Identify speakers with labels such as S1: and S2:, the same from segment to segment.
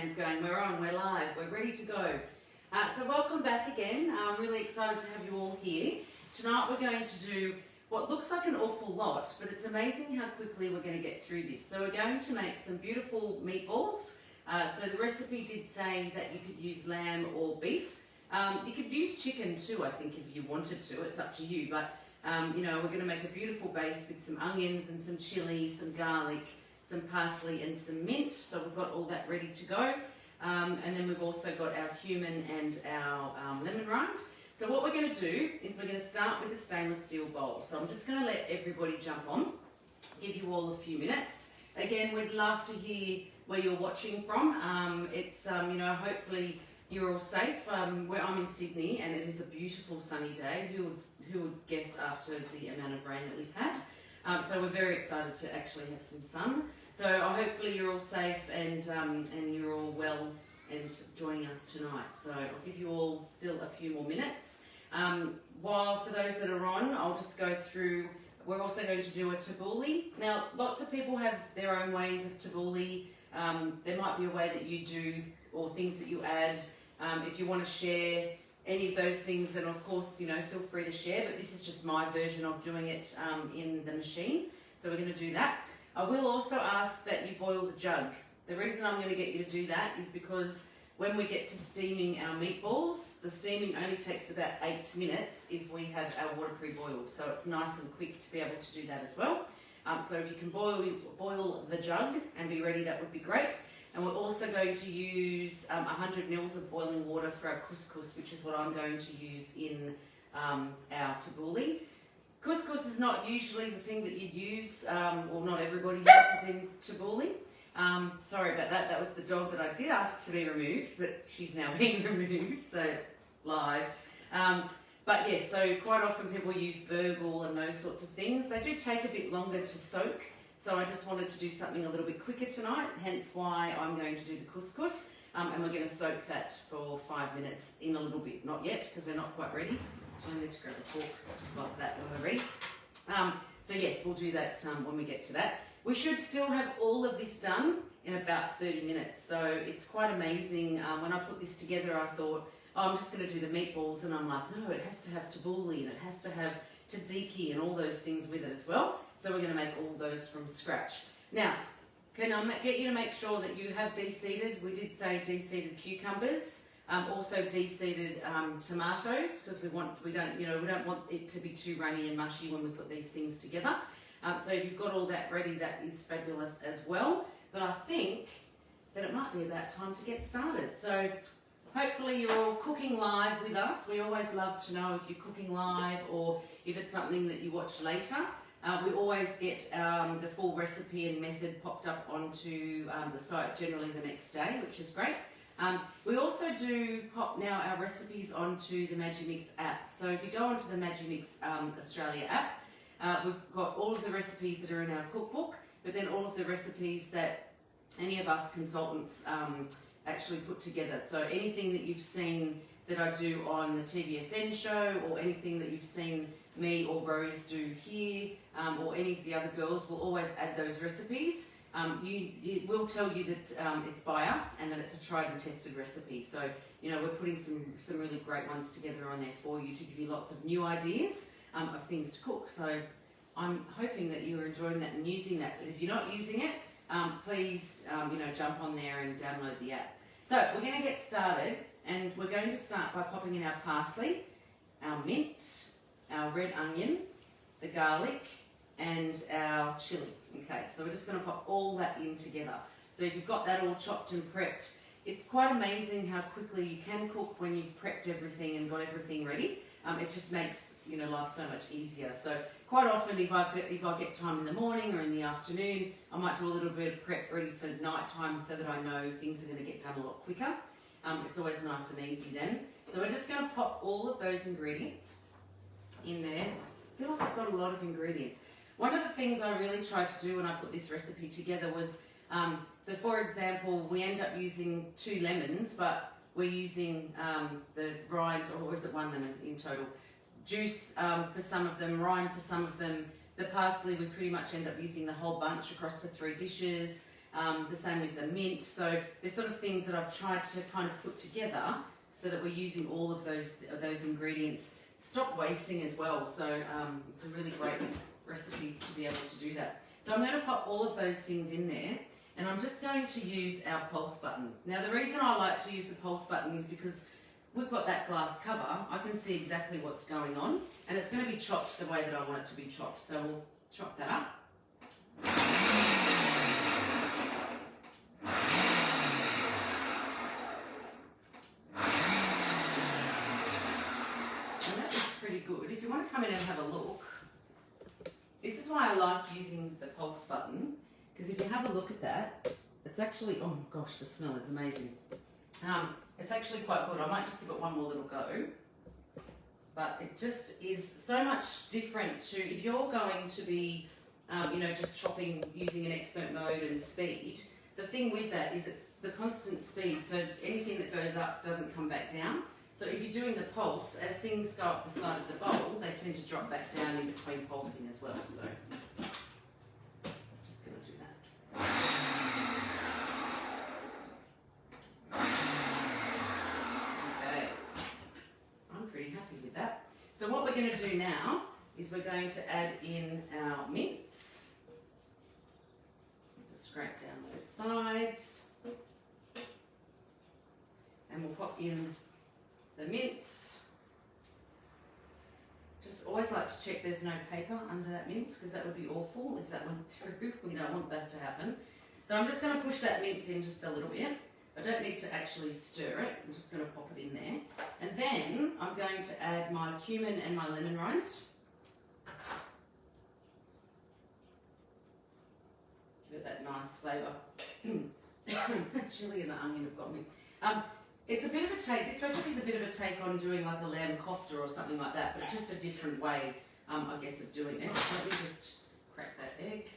S1: hands going, we're on, we're live, we're ready to go. So welcome back again. I'm really excited to have you all here. Tonight we're going to do what looks like an awful lot, but it's amazing how quickly we're going to get through this. So we're going to make some beautiful meatballs. So the recipe did say that you could use lamb or beef. You could use chicken too, I think, if you wanted to. It's up to you. But, you know, we're going to make a beautiful base with some onions and some chilli, some garlic, some parsley and some mint. So we've got all that ready to go. And then we've also got our cumin and our lemon rind. So what we're going to do is we're going to start with a stainless steel bowl. So I'm just going to let everybody jump on, give you all a few minutes. Again, we'd love to hear where you're watching from. You know, hopefully you're all safe. Where I'm in Sydney and it is a beautiful sunny day. Who would guess after the amount of rain that we've had? So we're very excited to actually have some sun. So hopefully you're all safe and you're all well and joining us tonight. So I'll give you all still a few more minutes. While for those that are on, I'll just go through. We're also going to do a tabbouleh. Now, lots of people have their own ways of tabbouleh. There might be a way that you do or things that you add. If you want to share any of those things, then of course, you know, feel free to share. But this is just my version of doing it in the machine. So we're going to do that. I will also ask that you boil the jug. The reason I'm going to get you to do that is because when we get to steaming our meatballs, the steaming only takes about 8 minutes if we have our water pre-boiled. So it's nice and quick to be able to do that as well. So if you can boil the jug and be ready, that would be great. And we're also going to use 100 mils of boiling water for our couscous, which is what I'm going to use in our tabbouleh. Couscous is not usually the thing that you'd use, or not everybody uses in tabbouleh. Sorry about that. That was the dog that I did ask to be removed, but she's now being removed, so live. But yes, so quite often people use burgle and those sorts of things. They do take a bit longer to soak, so I just wanted to do something a little bit quicker tonight, hence why I'm going to do the couscous. And we're going to soak that for 5 minutes in a little bit. Not yet, because we're not quite ready. So I need to grab a fork like that when we're ready. So yes, we'll do that when we get to that. We should still have all of this done in about 30 minutes. So it's quite amazing. When I put this together, I thought, oh, I'm just going to do the meatballs. And I'm like, no, it has to have tabbouleh and it has to have tzatziki and all those things with it as well. So we're going to make all those from scratch. Now, can I get you to make sure that you have de-seeded? We did say de-seeded cucumbers. Also de-seeded tomatoes, because we don't want it to be too runny and mushy when we put these things together. So if you've got all that ready, that is fabulous as well. But I think that it might be about time to get started. So hopefully you're all cooking live with us. We always love to know if you're cooking live or if it's something that you watch later. We always get the full recipe and method popped up onto the site generally the next day, which is great. We also do pop now our recipes onto the Magimix app. So if you go onto the Magimix Australia app, we've got all of the recipes that are in our cookbook, but then all of the recipes that any of us consultants actually put together. So anything that you've seen that I do on the TBSN show, or anything that you've seen me or Rose do here, or any of the other girls, will always add those recipes. We'll tell you that it's by us and that it's a tried and tested recipe. So, you know, we're putting some really great ones together on there for you to give you lots of new ideas of things to cook. So I'm hoping that you're enjoying that and using that. But if you're not using it, please, you know, jump on there and download the app. So we're going to get started, and we're going to start by popping in our parsley, our mint, our red onion, the garlic, and our chilli. Okay, so we're just going to pop all that in together. So if you've got that all chopped and prepped, it's quite amazing how quickly you can cook when you've prepped everything and got everything ready. It just makes, you know, life so much easier. So quite often if I get time in the morning or in the afternoon, I might do a little bit of prep ready for night time so that I know things are going to get done a lot quicker. It's always nice and easy then. So we're just going to pop all of those ingredients in there. I feel like I've got a lot of ingredients. One of the things I really tried to do when I put this recipe together was, so for example, we end up using 2 lemons, but we're using the rind, or is it 1 lemon in total? Juice for some of them, rind for some of them. The parsley, we pretty much end up using the whole bunch across the 3 dishes. The same with the mint. So there's sort of things that I've tried to kind of put together so that we're using all of those ingredients. Stop wasting as well. So it's a really great recipe to be able to do that. So I'm going to pop all of those things in there, and I'm just going to use our pulse button. Now the reason I like to use the pulse button is because we've got that glass cover. I can see exactly what's going on, and it's going to be chopped the way that I want it to be chopped. So we'll chop that up. And that is pretty good. If you want to come in and have a look, this is why I like using the pulse button, because if you have a look at that, it's actually, oh gosh, the smell is amazing. It's actually quite good. I might just give it one more little go. But it just is so much different to, if you're going to be, just chopping using an expert mode and speed, the thing with that is it's the constant speed, so anything that goes up doesn't come back down. So if you're doing the pulse, as things go up the side of the bowl, they tend to drop back down in between pulsing as well. So I'm just going to do that. Okay, I'm pretty happy with that. So what we're going to do now is we're going to add in our mince. Just scrape down those sides. And we'll pop in the mince. Just always like to check there's no paper under that mince, because that would be awful if that went through. We don't want that to happen. So I'm just going to push that mince in just a little bit. I don't need to actually stir it. I'm just going to pop it in there. And then I'm going to add my cumin and my lemon rind. Give it that nice flavour. Chilli and the onion have got me. It's a bit of a take, this recipe is a bit of a take on doing like a lamb kofta or something like that, but it's just a different way, I guess, of doing it. So let me just crack that egg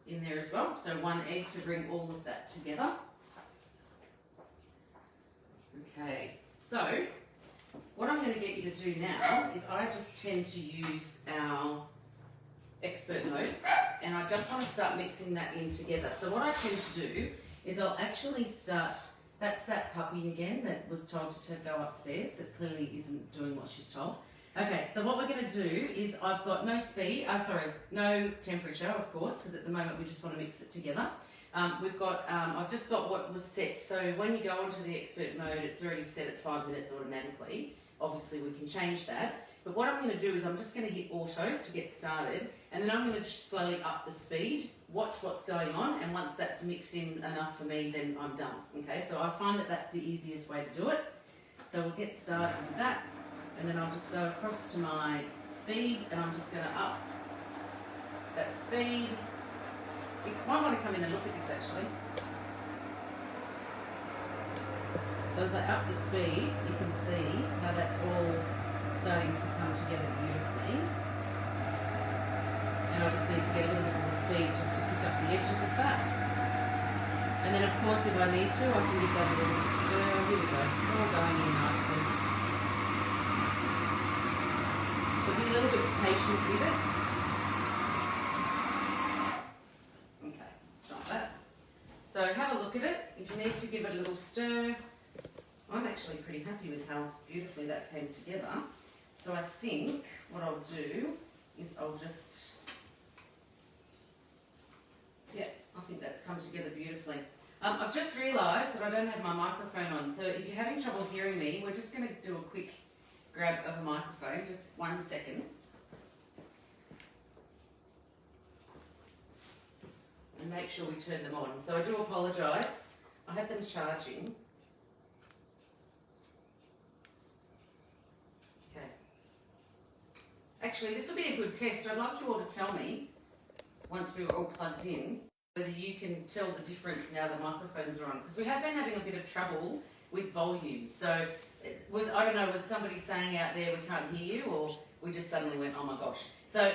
S1: in there as well. So one egg to bring all of that together. Okay, so what I'm going to get you to do now is I just tend to use our expert mode, and I just want to start mixing that in together. So what I tend to do is I'll actually start. That's that puppy again that was told to go upstairs, that clearly isn't doing what she's told. Okay, so what we're going to do is I've got no no temperature, of course, because at the moment we just want to mix it together. I've just got what was set. So when you go onto the expert mode, it's already set at 5 minutes automatically. Obviously we can change that. But what I'm going to do is I'm just going to hit auto to get started, and then I'm going to slowly up the speed, watch what's going on, and once that's mixed in enough for me, then I'm done. Okay, so I find that that's the easiest way to do it. So we'll get started with that, and then I'll just go across to my speed, and I'm just going to up that speed. You might want to come in and look at this actually. So as I up the speed, you can see how that's all starting to come together beautifully. And I just need to get a little bit more speed just to pick up the edges of that. And then of course if I need to, I can give that a little bit of stir. Here we go, it's all going in nicely. So be a little bit patient with it. Okay, stop that. So have a look at it. If you need to give it a little stir, I'm actually pretty happy with how beautifully that came together. So I think what I'll do is I'll just, I think that's come together beautifully. I've just realised that I don't have my microphone on, so if you're having trouble hearing me, we're just going to do a quick grab of a microphone, just 1 second. And make sure we turn them on. So I do apologise, I had them charging. Okay. Actually, this will be a good test. I'd like you all to tell me, once we were all plugged in, whether you can tell the difference now the microphones are on. Because we have been having a bit of trouble with volume. So, I don't know, was somebody saying out there we can't hear you, or we just suddenly went, oh my gosh. So,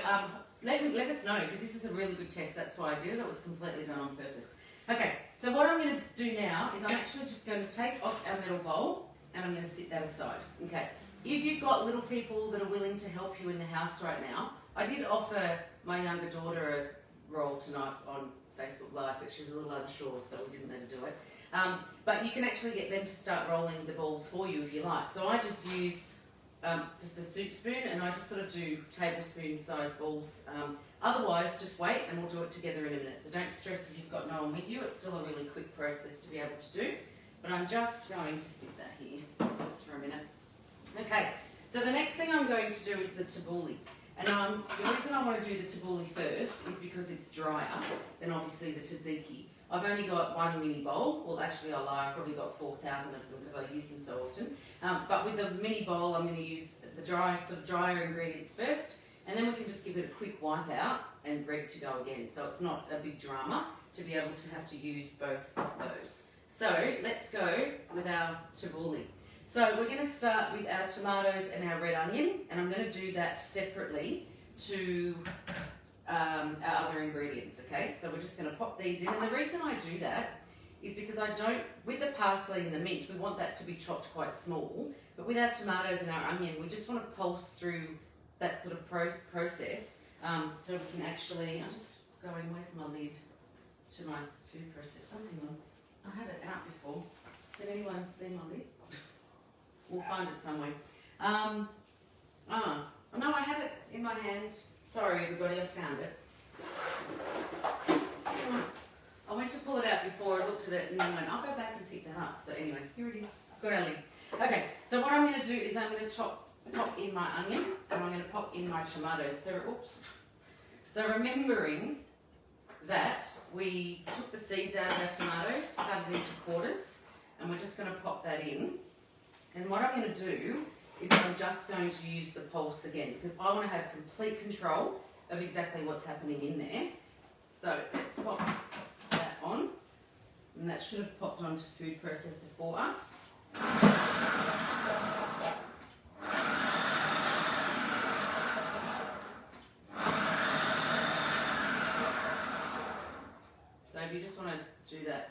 S1: let us know, because this is a really good test. That's why I did it. It was completely done on purpose. Okay, so what I'm going to do now is I'm actually just going to take off our metal bowl, and I'm going to sit that aside. Okay. If you've got little people that are willing to help you in the house right now, I did offer my younger daughter roll tonight on Facebook Live, but she was a little unsure, so we didn't let her do it. But you can actually get them to start rolling the balls for you if you like. So I just use just a soup spoon, and I just sort of do tablespoon size balls. Otherwise, just wait and we'll do it together in a minute. So don't stress if you've got no one with you. It's still a really quick process to be able to do. But I'm just going to sit that here just for a minute. Okay, so the next thing I'm going to do is the tabbouleh. And the reason I want to do the tabbouleh first is because it's drier than obviously the tzatziki. I've only got one mini bowl. Well, actually, I lie. I've probably got 4,000 of them because I use them so often. But with the mini bowl, I'm going to use the drier ingredients first, and then we can just give it a quick wipe out and ready to go again. So it's not a big drama to be able to have to use both of those. So let's go with our tabbouleh. So we're going to start with our tomatoes and our red onion, and I'm going to do that separately to our other ingredients, okay? So we're just going to pop these in, and the reason I do that is because I don't, with the parsley and the mint, we want that to be chopped quite small, but with our tomatoes and our onion, we just want to pulse through that sort of process, so we can actually, I'm just going, where's my lid to my food processor? Hang on, I had it out before. Can anyone see my lid? We'll find it somewhere. Oh no, I had it in my hands. Sorry everybody, I found it. I went to pull it out before, I looked at it and then went, I'll go back and pick that up. So anyway, here it is. Got our lid. Okay, so what I'm going to do is I'm going to pop in my onion and I'm going to pop in my tomatoes. So remembering that we took the seeds out of our tomatoes, cut it into quarters, and we're just going to pop that in. And what I'm going to do is I'm just going to use the pulse again because I want to have complete control of exactly what's happening in there. So let's pop that on, and that should have popped onto food processor for us. So if you just want to do that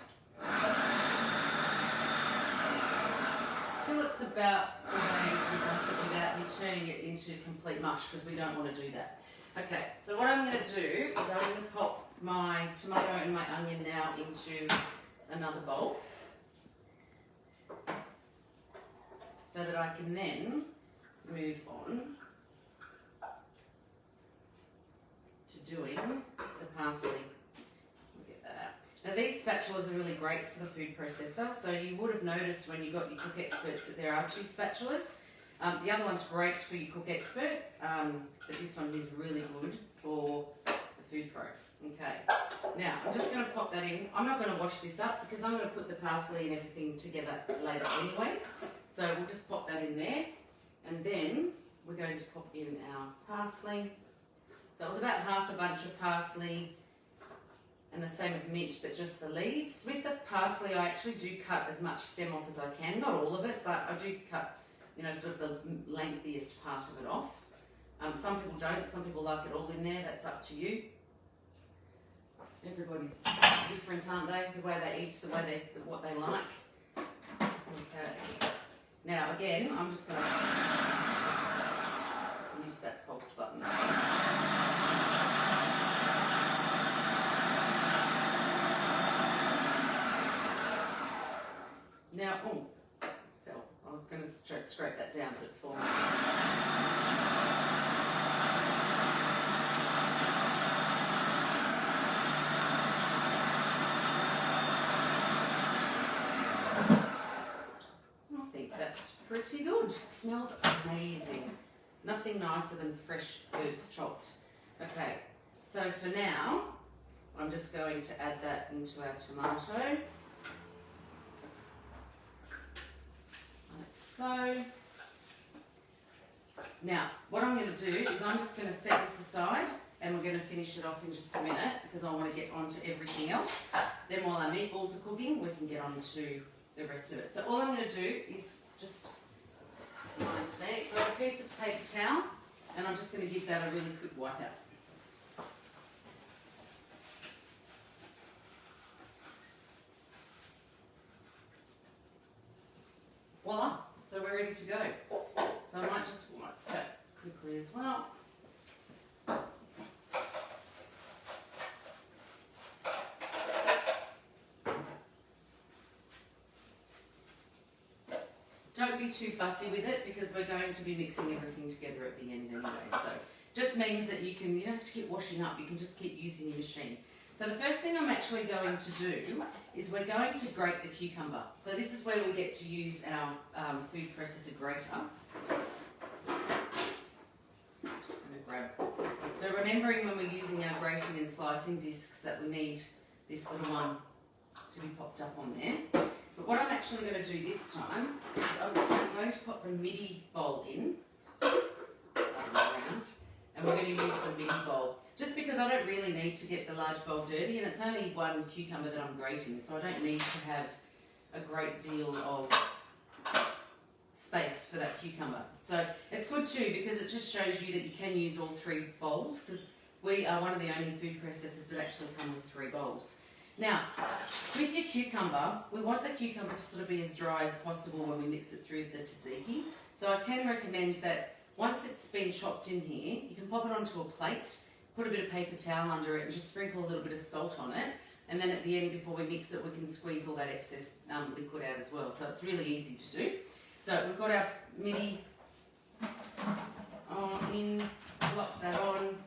S1: till it's about the way we want it without you turning it into complete mush, because we don't want to do that. Okay, so what I'm going to do is I'm going to pop my tomato and my onion now into another bowl so that I can then move on to doing the parsley. Now these spatulas are really great for the food processor, so you would have noticed when you got your Cook Experts that there are two spatulas. The other one's great for your Cook Expert, but this one is really good for the Food Pro. Okay, now I'm just going to pop that in. I'm not going to wash this up because I'm going to put the parsley and everything together later anyway. So we'll just pop that in there, and then we're going to pop in our parsley. So it was about half a bunch of parsley, and the same with mint, but just the leaves. With the parsley, I actually do cut as much stem off as I can. Not all of it, but I do cut, you know, sort of the lengthiest part of it off. Some people don't. Some people like it all in there. That's up to you. Everybody's different, aren't they? The way they eat, what they like. Okay. Now again, I'm just going to use that pulse button. Now, oh, fell. I was going to scrape that down, but it's fallen. I think that's pretty good. It smells amazing. Nothing nicer than fresh herbs chopped. Okay, so for now, I'm just going to add that into our tomato. So, now what I'm going to do is I'm just going to set this aside and we're going to finish it off in just a minute because I want to get on to everything else. Then while our meatballs are cooking, we can get on to the rest of it. So all I'm going to do is just line today, got a piece of paper towel, and I'm just going to give that a really quick wipe out. Voila! So we're ready to go. So I might just wipe that quickly as well. be too fussy with it because we're going to be mixing everything together at the end anyway. So just means that you don't have to keep washing up, you can just keep using your machine. So the first thing I'm actually going to do is we're going to grate the cucumber. So this is where we get to use our food processor grater. Just going to grab. So remembering when we're using our grating and slicing discs that we need this little one to be popped up on there. But what I'm actually going to do this time is I'm going to put the midi bowl in, around, and we're going to use the midi bowl. Just because I don't really need to get the large bowl dirty, and it's only one cucumber that I'm grating, so I don't need to have a great deal of space for that cucumber. So it's good too because it just shows you that you can use all 3 bowls, because we are one of the only food processors that actually come with 3 bowls. Now, with your cucumber, we want the cucumber to sort of be as dry as possible when we mix it through the tzatziki. So I can recommend that once it's been chopped in here, you can pop it onto a plate, put a bit of paper towel under it and just sprinkle a little bit of salt on it. And then at the end, before we mix it, we can squeeze all that excess liquid out as well. So it's really easy to do. So we've got our midi in, lock that on,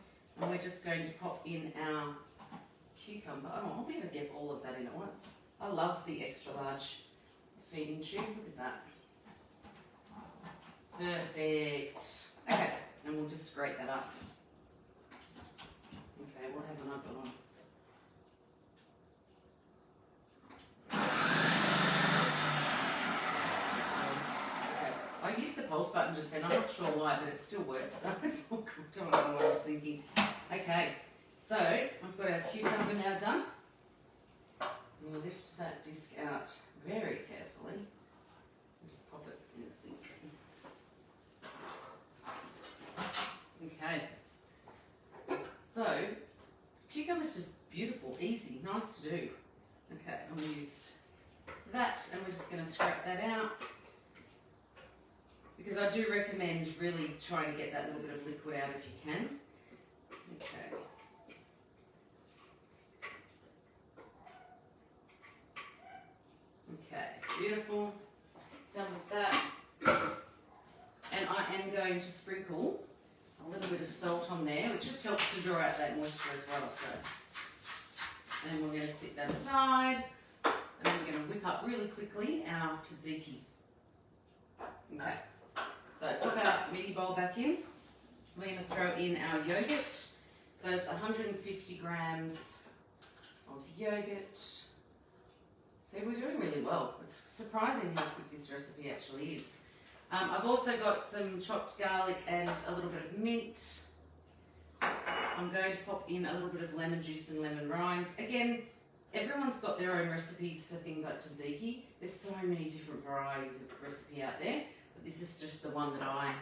S1: and we're just going to pop in our cucumber. Oh, I'll be able to get all of that in at once. I love the extra large feeding tube. Look at that. Perfect. Okay, and we'll just grate that up. Okay, what haven't I got on? Okay, I used the pulse button just then. I'm not sure why, but it still works. So it's all good. I don't know what I was thinking. Okay. So, I've got our cucumber now done. I'm going to lift that disc out very carefully and just pop it in the sink. Okay. So, cucumber's just beautiful, easy, nice to do. Okay, I'm going to use that and we're just going to scrape that out. Because I do recommend really trying to get that little bit of liquid out if you can. Okay. Okay, beautiful. Done with that. And I am going to sprinkle a little bit of salt on there, which just helps to draw out that moisture as well. So, and we're going to sit that aside, and then we're going to whip up really quickly our tzatziki. Okay, so put our midi bowl back in. We're going to throw in our yogurt. So it's 150 grams of yogurt. See, we're doing really well. It's surprising how quick this recipe actually is. I've also got some chopped garlic and a little bit of mint. I'm going to pop in a little bit of lemon juice and lemon rind. Again, everyone's got their own recipes for things like tzatziki. There's so many different varieties of recipe out there, but this is just the one that I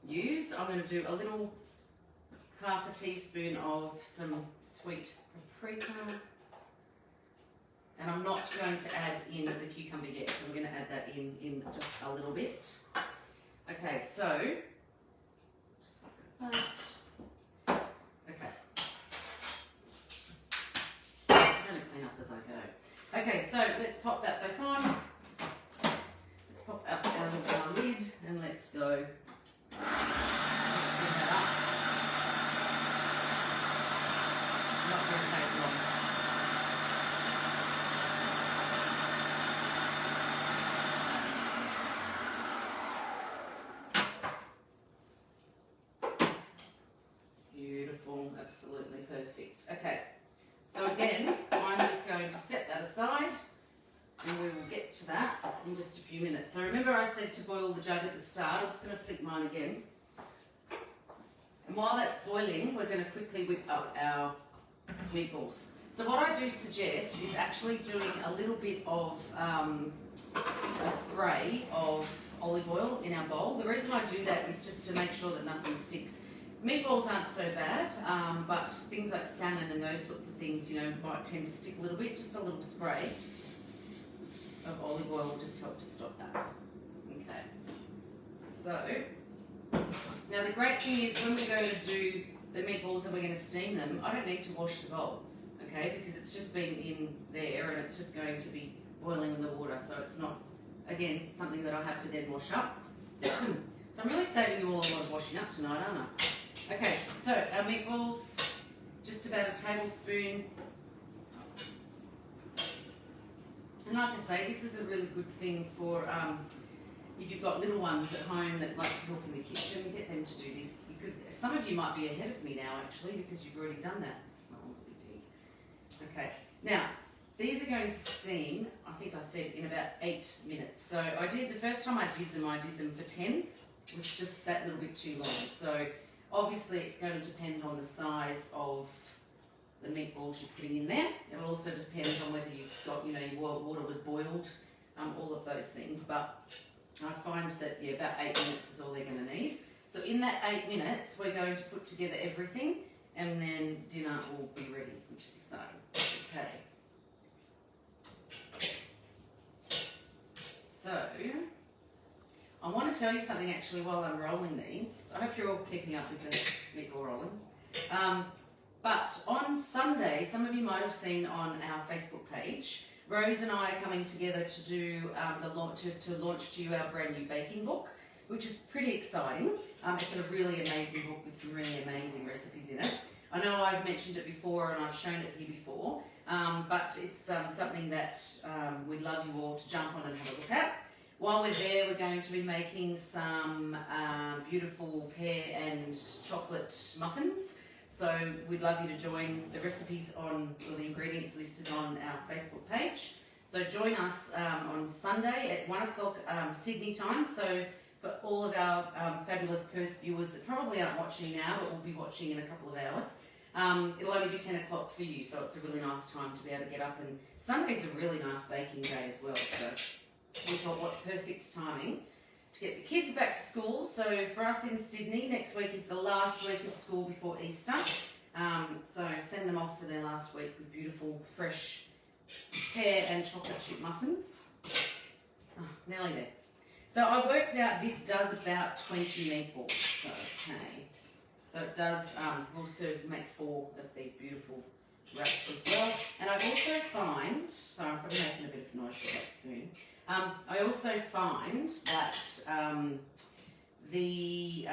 S1: use. I'm going to do a little half a teaspoon of some sweet paprika. And I'm not going to add in the cucumber yet, so we're going to add that in just a little bit. Okay, so, just like that. Okay. I'm going to clean up as I go. Okay, so let's pop that back on. Let's pop up our lid and let's go. Let's set that up. Not going to take long. Absolutely perfect. Okay, so again, I'm just going to set that aside and we will get to that in just a few minutes. So remember I said to boil the jug at the start. I'm just going to flick mine again. And while that's boiling, we're going to quickly whip up our meatballs. So what I do suggest is actually doing a little bit of a spray of olive oil in our bowl. The reason I do that is just to make sure that nothing sticks. Meatballs aren't so bad, but things like salmon and those sorts of things, you know, might tend to stick a little bit. Just a little spray of olive oil will just help to stop that. Okay. So, now the great thing is when we're going to do the meatballs and we're going to steam them, I don't need to wash the bowl, okay, because it's just been in there and it's just going to be boiling in the water, so it's not again, something that I have to then wash up. So I'm really saving you all a lot of washing up tonight, aren't I? Okay, so our meatballs, just about a tablespoon. And like I say, this is a really good thing for if you've got little ones at home that like to help in the kitchen, get them to do this. You could. Some of you might be ahead of me now actually because you've already done that. That one's a bit big. Okay, now these are going to steam, I think I said, in about 8 minutes. So the first time I did them for 10. It was just that little bit too long. So obviously it's going to depend on the size of the meatballs you're putting in there. It'll also depend on whether you've got, your water was boiled, all of those things. But I find that, about 8 minutes is all they're going to need. So in that 8 minutes, we're going to put together everything and then dinner will be ready, which is exciting. Okay. So, I want to tell you something actually while I'm rolling these. I hope you're all keeping up with the meatball rolling. But on Sunday, some of you might have seen on our Facebook page, Rose and I are coming together to do to launch to you our brand new baking book, which is pretty exciting. It's a really amazing book with some really amazing recipes in it. I know I've mentioned it before and I've shown it here before, but it's something that we'd love you all to jump on and have a look at. While we're there, we're going to be making some beautiful pear and chocolate muffins. So we'd love you to join. The recipes the ingredients list is on our Facebook page. So join us on Sunday at 1 o'clock Sydney time. So for all of our fabulous Perth viewers that probably aren't watching now, but will be watching in a couple of hours, it'll only be 10 o'clock for you. So it's a really nice time to be able to get up. And Sunday's a really nice baking day as well. So we thought, what perfect timing to get the kids back to school. So for us in Sydney, next week is the last week of school before Easter. So send them off for their last week with beautiful, fresh pear and chocolate chip muffins. Oh, nearly there. So I worked out this does about 20 meatballs. So, okay. So it does, we'll make 4 of these beautiful wraps as well. And I also find, sorry, I'm probably making a bit of noise with that spoon. I also find that the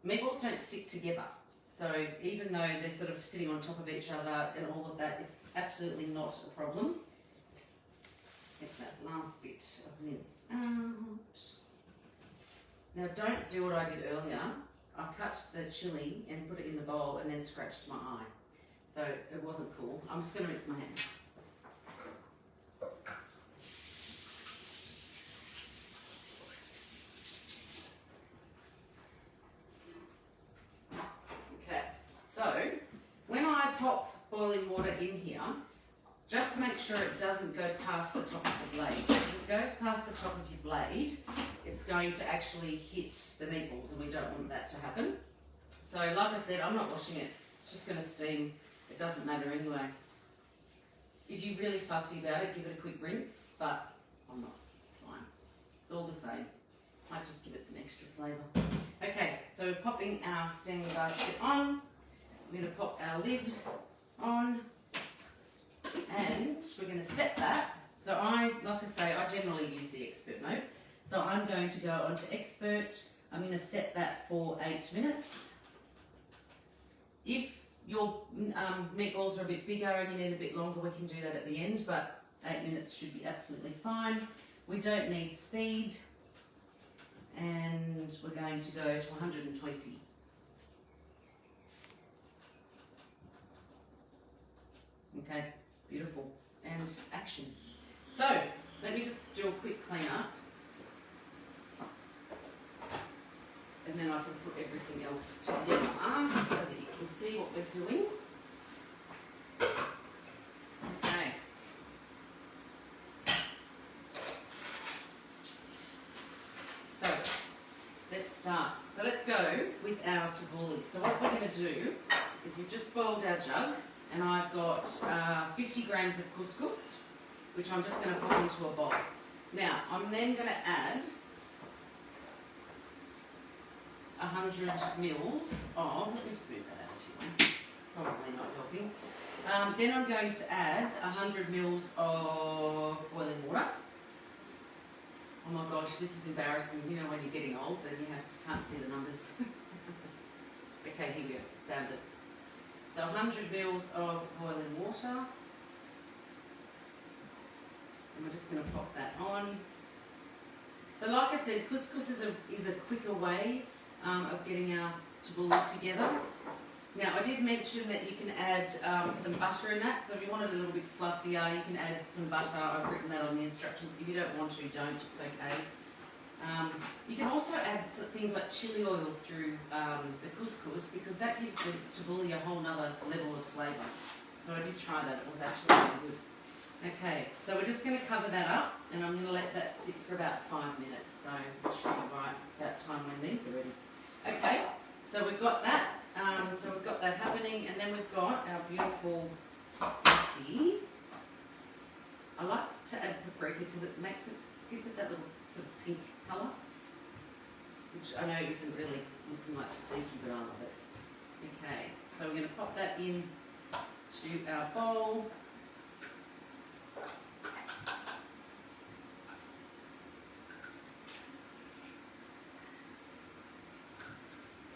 S1: meatballs don't stick together. So even though they're sort of sitting on top of each other and all of that, it's absolutely not a problem. Just get that last bit of mince out. Now don't do what I did earlier. I cut the chilli and put it in the bowl and then scratched my eye. So it wasn't cool. I'm just going to rinse my hands. So, when I pop boiling water in here, just make sure it doesn't go past the top of the blade. If it goes past the top of your blade, it's going to actually hit the meatballs and we don't want that to happen. So, like I said, I'm not washing it. It's just going to steam. It doesn't matter anyway. If you're really fussy about it, give it a quick rinse, but I'm not. It's fine. It's all the same. Might just give it some extra flavour. Okay, so we're popping our steaming basket on. We're going to pop our lid on and we're going to set that. So like I say, I generally use the expert mode. So I'm going to go onto expert. I'm going to set that for 8 minutes. If your meatballs are a bit bigger and you need a bit longer, we can do that at the end, but 8 minutes should be absolutely fine. We don't need speed and we're going to go to 120. Okay, beautiful. And action. So, let me just do a quick clean up. And then I can put everything else together so that you can see what we're doing. Okay. So, let's start. So let's go with our tabbouleh. So what we're going to do is we've just boiled our jug. And I've got 50 grams of couscous, which I'm just going to put into a bowl. Now, I'm then going to add 100 mils of, let me smooth that out if you want, probably not helping. Then I'm going to add 100 mils of boiling water. Oh my gosh, this is embarrassing. You know when you're getting old, then you can't see the numbers. Okay, here we go. Found it. So 100 mils of boiling water. And we're just going to pop that on. So like I said, couscous is a quicker way of getting our tabbouleh together. Now I did mention that you can add some butter in that, so if you want it a little bit fluffier, you can add some butter. I've written that on the instructions. If you don't want to, don't, it's okay. You can also add things like chilli oil through the couscous, because that gives the tabbouleh a whole nother level of flavour. So I did try that, it was actually really good. Okay, so we're just going to cover that up, and I'm going to let that sit for about 5 minutes, so it should be right about time when these are ready. Okay, so we've got that. Happening, and then we've got our beautiful tzatziki. I like to add paprika because it gives it that little sort of pink colour, which I know isn't really looking like tzatziki, but I love it. Okay, so we're going to pop that in to our bowl.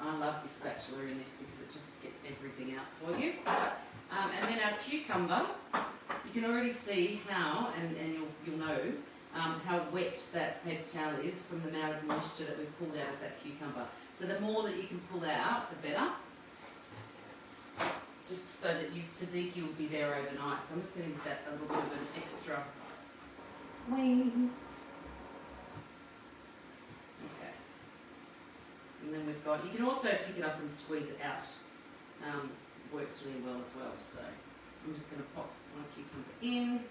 S1: I love this spatula in this because it just gets everything out for you. And then our cucumber, you can already see how, and you'll know how wet that paper towel is from the amount of moisture that we've pulled out of that cucumber. So the more that you can pull out, the better. Just so that your tzatziki will be there overnight. So I'm just going to give that a little bit of an extra squeeze. And then we've got, you can also pick it up and squeeze it out. Works really well as well. So I'm just going to pop my cucumber in.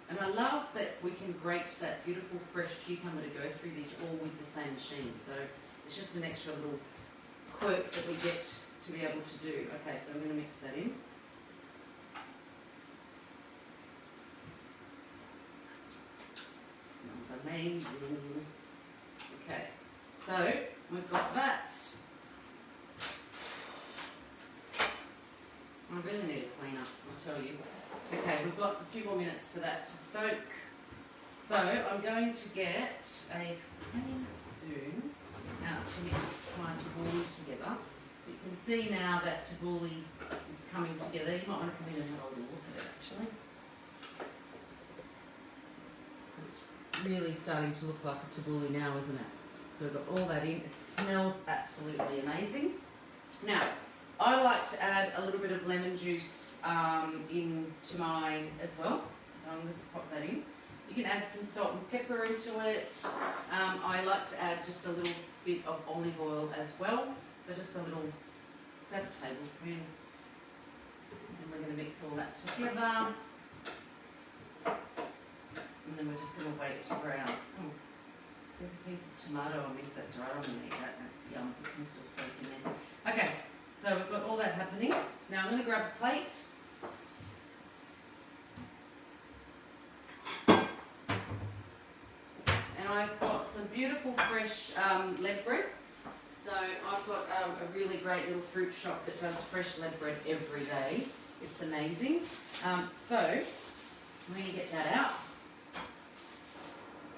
S1: And I love that we can grate that beautiful fresh cucumber to go through this all with the same machine. So it's just an extra little quirk that we get to be able to do. Okay, so I'm going to mix that in. Amazing. Okay, so we've got that. I really need to clean up, I'll tell you. Okay, we've got a few more minutes for that to soak. So I'm going to get a clean spoon out to mix my tabbouleh together. You can see now that tabbouleh is coming together. You might want to come in and have a little look at it actually. Really starting to look like a tabbouleh now, isn't it? So we've got all that in. It smells absolutely amazing. Now, I like to add a little bit of lemon juice into mine as well. So I'm just pop that in. You can add some salt and pepper into it. I like to add just a little bit of olive oil as well. So just a little, about a tablespoon. And we're going to mix all that together. And then we're just going to wait for our, there's a piece of tomato I missed, that's right, I'm going to eat that, that's yum, it can still soak in there. Okay, so we've got all that happening. Now I'm going to grab a plate. And I've got some beautiful fresh lead bread. So I've got a really great little fruit shop that does fresh lead bread every day. It's amazing. So I'm going to get that out.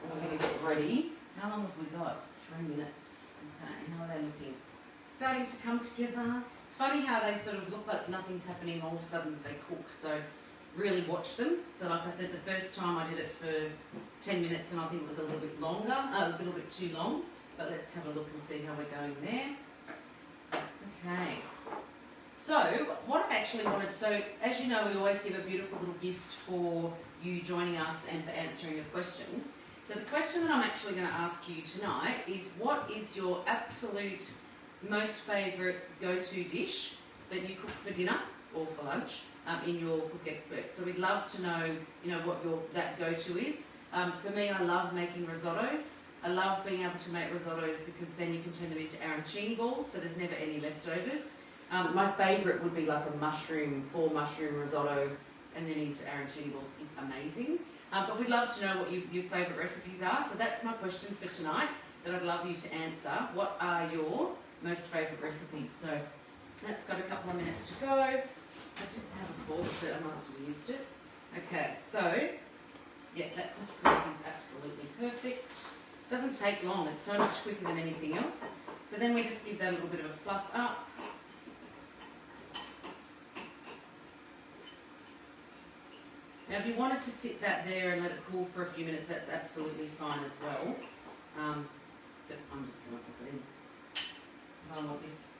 S1: We're going to get ready. How long have we got? 3 minutes. Okay, how are they looking? Starting to come together. It's funny how they sort of look like nothing's happening, all of a sudden they cook. So really watch them. So like I said, the first time I did it for 10 minutes and I think it was a little bit longer, a little bit too long. But let's have a look and see how we're going there. Okay. So what I actually wanted, so as you know, we always give a beautiful little gift for you joining us and for answering a question. So the question that I'm actually going to ask you tonight is, what is your absolute most favourite go-to dish that you cook for dinner or for lunch in your Cook Expert? So we'd love to know, what that go-to is. For me, I love making risottos. I love being able to make risottos because then you can turn them into arancini balls, so there's never any leftovers. My favourite would be like a four mushroom risotto and then into arancini balls is amazing. But we'd love to know what your favourite recipes are. So that's my question for tonight that I'd love you to answer. What are your most favourite recipes? So that's got a couple of minutes to go. I didn't have a fork, but I must have used it. Okay, so yeah, that couscous is absolutely perfect. Doesn't take long, it's so much quicker than anything else. So then we just give that a little bit of a fluff up. Now if you wanted to sit that there and let it cool for a few minutes, that's absolutely fine as well. But I'm just going to pop it in because I want this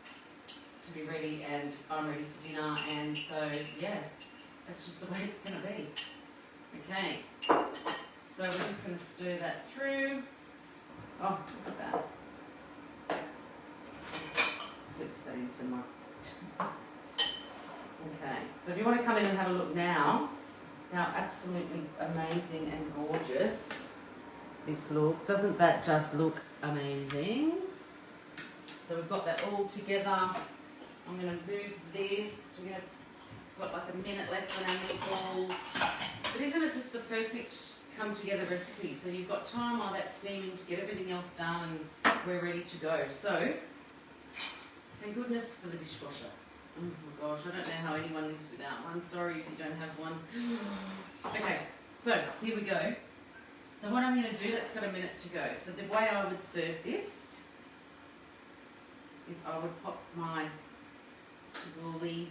S1: to be ready and I'm ready for dinner, and so yeah, that's just the way it's going to be. Okay, so we're just going to stir that through. Oh, look at that. Flipped that into my... Okay, so if you want to come in and have a look now, how absolutely amazing and gorgeous this looks. Doesn't that just look amazing? So we've got that all together. I'm going to move this. We're going to got like a minute left on our meatballs. But isn't it just the perfect come together recipe? So you've got time while that's steaming to get everything else done and we're ready to go. So, thank goodness for the dishwasher. Oh my gosh, I don't know how anyone lives without one. Sorry if you don't have one. Okay, so here we go. So what I'm going to do, that's got a minute to go. So the way I would serve this is I would pop my tabbouleh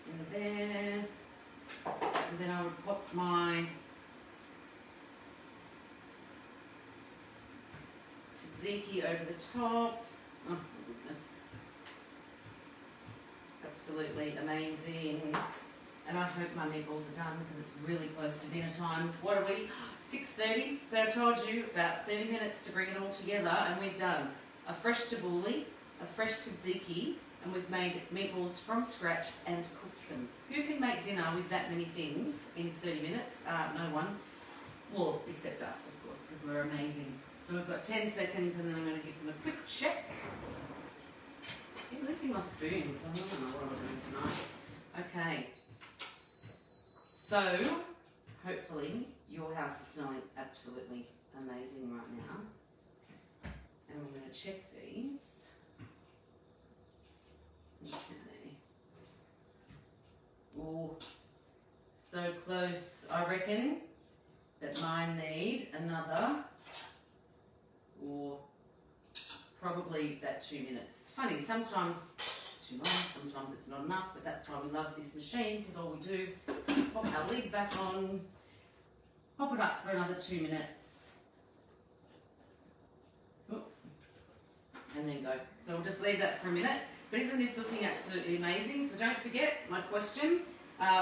S1: in there, and then I would pop my tzatziki over the top. Oh my goodness, absolutely amazing. And I hope my meatballs are done because it's really close to dinner time. What are we? 6:30. So I told you about 30 minutes to bring it all together, and we've done a fresh tabbouleh, a fresh tzatziki, and we've made meatballs from scratch and cooked them. Who can make dinner with that many things in 30 minutes? No one. Well, except us, of course, because we're amazing. So we've got 10 seconds, and then I'm going to give them a quick check. I'm losing my spoon, so I don't know what I'm doing tonight. Okay. So, hopefully, your house is smelling absolutely amazing right now. And we're going to check these. Okay. Oh, so close. I reckon that mine need another, or probably that 2 minutes. It's funny, sometimes it's too long, sometimes it's not enough, but that's why we love this machine, because all we do, pop our lid back on, pop it up for another 2 minutes, and then go. So we'll just leave that for a minute. But isn't this looking absolutely amazing? So don't forget my question.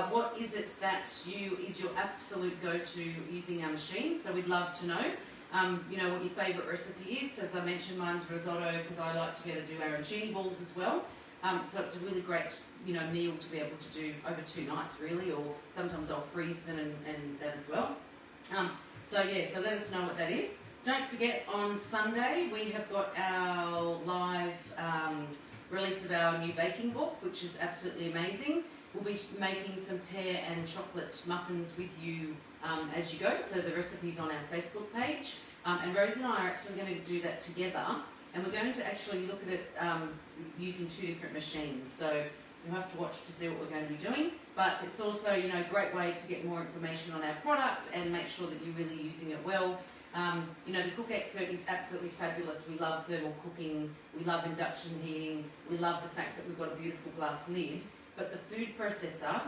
S1: What is it that is your absolute go-to using our machine? So we'd love to know. You know what your favourite recipe is. As I mentioned, mine's risotto because I like to be able to do arancini balls as well. So it's a really great, meal to be able to do over 2 nights really, or sometimes I'll freeze them and that as well. So yeah, so let us know what that is. Don't forget, on Sunday we have got our live release of our new baking book, which is absolutely amazing. We'll be making some pear and chocolate muffins with you as you go, so the recipe's on our Facebook page. And Rose and I are actually going to do that together, and we're going to actually look at it using 2 different machines. So you'll have to watch to see what we're going to be doing, but it's also, a great way to get more information on our product and make sure that you're really using it well. The Cook Expert is absolutely fabulous. We love thermal cooking, we love induction heating, we love the fact that we've got a beautiful glass lid, but the food processor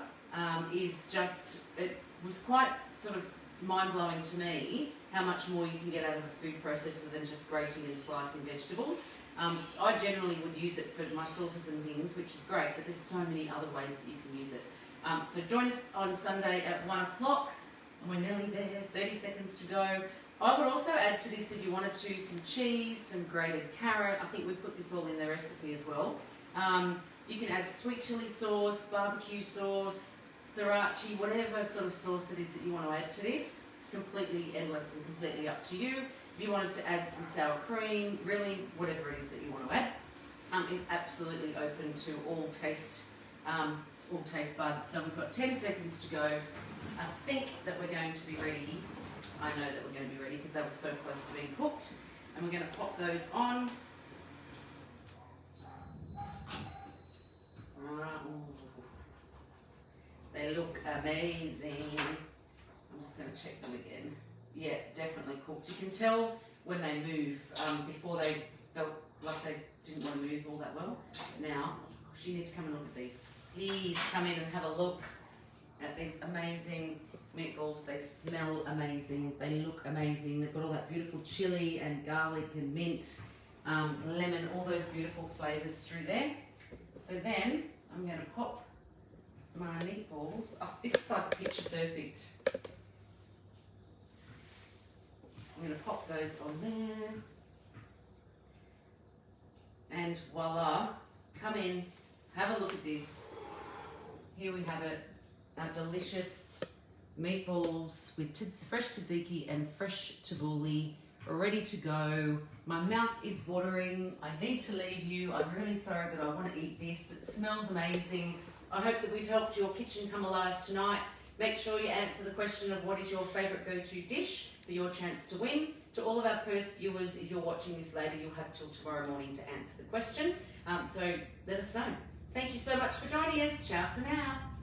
S1: is just, it was quite sort of mind-blowing to me how much more you can get out of a food processor than just grating and slicing vegetables. I generally would use it for my sauces and things, which is great, but there's so many other ways that you can use it. So join us on Sunday at 1 o'clock, and we're nearly there, 30 seconds to go. I would also add to this, if you wanted to, some cheese, some grated carrot. I think we put this all in the recipe as well. You can add sweet chili sauce, barbecue sauce, sriracha, whatever sort of sauce it is that you want to add to this. It's completely endless and completely up to you. If you wanted to add some sour cream, really, whatever it is that you want to add, it's absolutely open to all taste buds. So we've got 10 seconds to go. I think that we're going to be ready. I know that we're going to be ready because they were so close to being cooked. And we're going to pop those on. They look amazing. I'm just going to check them again. Yeah, definitely cooked. You can tell when they move. Before they felt like they didn't want to move all that well. Now, gosh, you need to come and look at these. Please come in and have a look at these amazing meatballs. They smell amazing. They look amazing. They've got all that beautiful chili and garlic and mint, lemon, all those beautiful flavours through there. So then I'm going to pop my meatballs. Oh, this is like picture perfect. I'm going to pop those on there. And voila, come in, have a look at this. Here we have it, our delicious meatballs with fresh tzatziki and fresh tabbouleh, ready to go. My mouth is watering. I need to leave you. I'm really sorry, but I want to eat this. It smells amazing. I hope that we've helped your kitchen come alive tonight. Make sure you answer the question of what is your favourite go-to dish for your chance to win. To all of our Perth viewers, if you're watching this later, you'll have till tomorrow morning to answer the question. So let us know. Thank you so much for joining us. Ciao for now.